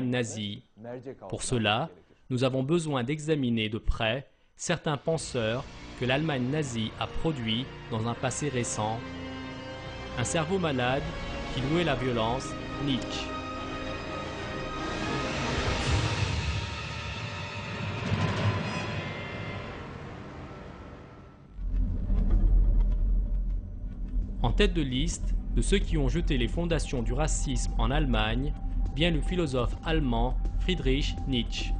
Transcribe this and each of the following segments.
nazie. Pour cela, nous avons besoin d'examiner de près certains penseurs que l'Allemagne nazie a produits dans un passé récent. Un cerveau malade qui louait la violence, Nietzsche. En tête de liste de ceux qui ont jeté les fondations du racisme en Allemagne vient le philosophe allemand Friedrich Nietzsche.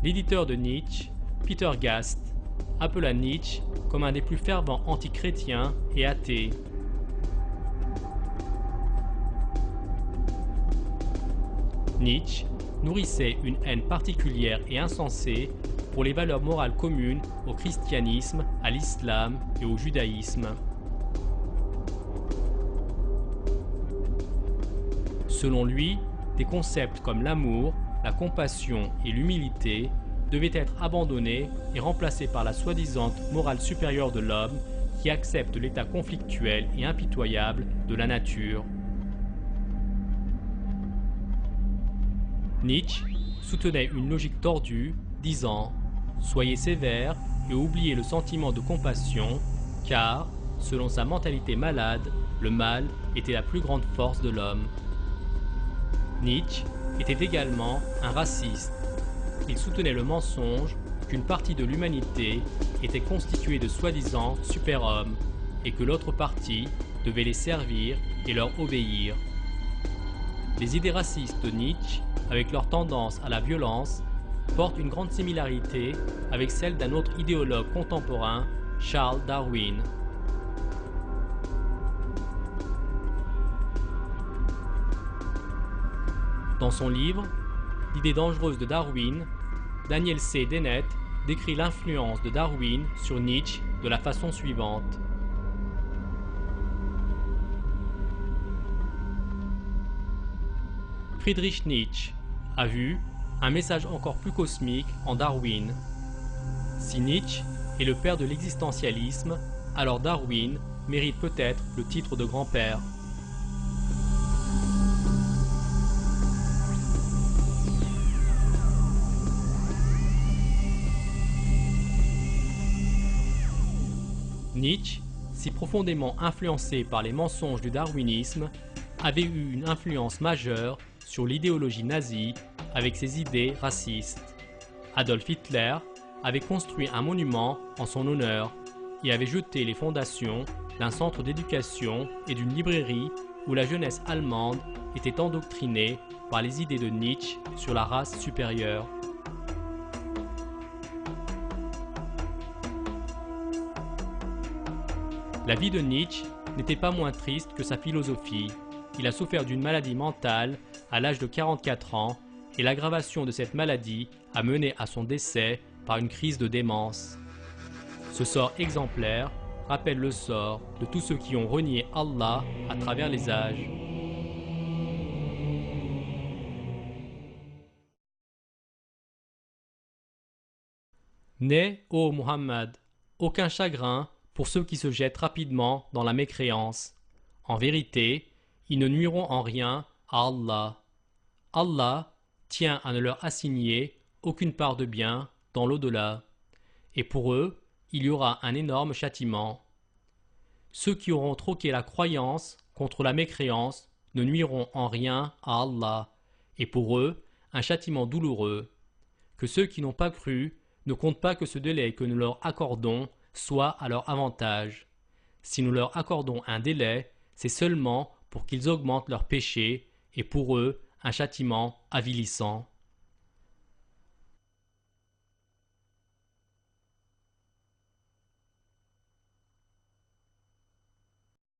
L'éditeur de Nietzsche, Peter Gast, appela Nietzsche comme un des plus fervents antichrétiens et athées. Nietzsche nourrissait une haine particulière et insensée pour les valeurs morales communes au christianisme, à l'islam et au judaïsme. Selon lui, des concepts comme l'amour, la compassion et l'humilité devaient être abandonnés et remplacés par la soi-disant morale supérieure de l'homme qui accepte l'état conflictuel et impitoyable de la nature. Nietzsche soutenait une logique tordue, disant « Soyez sévères et oubliez le sentiment de compassion, car, selon sa mentalité malade, le mal était la plus grande force de l'homme. » Nietzsche était également un raciste. Il soutenait le mensonge qu'une partie de l'humanité était constituée de soi-disant super-hommes et que l'autre partie devait les servir et leur obéir. Les idées racistes de Nietzsche, avec leur tendance à la violence, portent une grande similarité avec celle d'un autre idéologue contemporain, Charles Darwin. Dans son livre « L'idée dangereuse de Darwin », Daniel C. Dennett décrit l'influence de Darwin sur Nietzsche de la façon suivante. Friedrich Nietzsche a vu un message encore plus cosmique en Darwin. Si Nietzsche est le père de l'existentialisme, alors Darwin mérite peut-être le titre de grand-père. Nietzsche, si profondément influencé par les mensonges du darwinisme, avait eu une influence majeure sur l'idéologie nazie avec ses idées racistes. Adolf Hitler avait construit un monument en son honneur et avait jeté les fondations d'un centre d'éducation et d'une librairie où la jeunesse allemande était endoctrinée par les idées de Nietzsche sur la race supérieure. La vie de Nietzsche n'était pas moins triste que sa philosophie. Il a souffert d'une maladie mentale à l'âge de 44 ans et l'aggravation de cette maladie a mené à son décès par une crise de démence. Ce sort exemplaire rappelle le sort de tous ceux qui ont renié Allah à travers les âges. Né, ô Muhammad, aucun chagrin pour ceux qui se jettent rapidement dans la mécréance. En vérité, ils ne nuiront en rien à Allah. Allah tient à ne leur assigner aucune part de bien dans l'au-delà. Et pour eux, il y aura un énorme châtiment. Ceux qui auront troqué la croyance contre la mécréance ne nuiront en rien à Allah. Et pour eux, un châtiment douloureux. Que ceux qui n'ont pas cru ne comptent pas que ce délai que nous leur accordons soit à leur avantage. Si nous leur accordons un délai, c'est seulement pour qu'ils augmentent leurs péchés et pour eux un châtiment avilissant.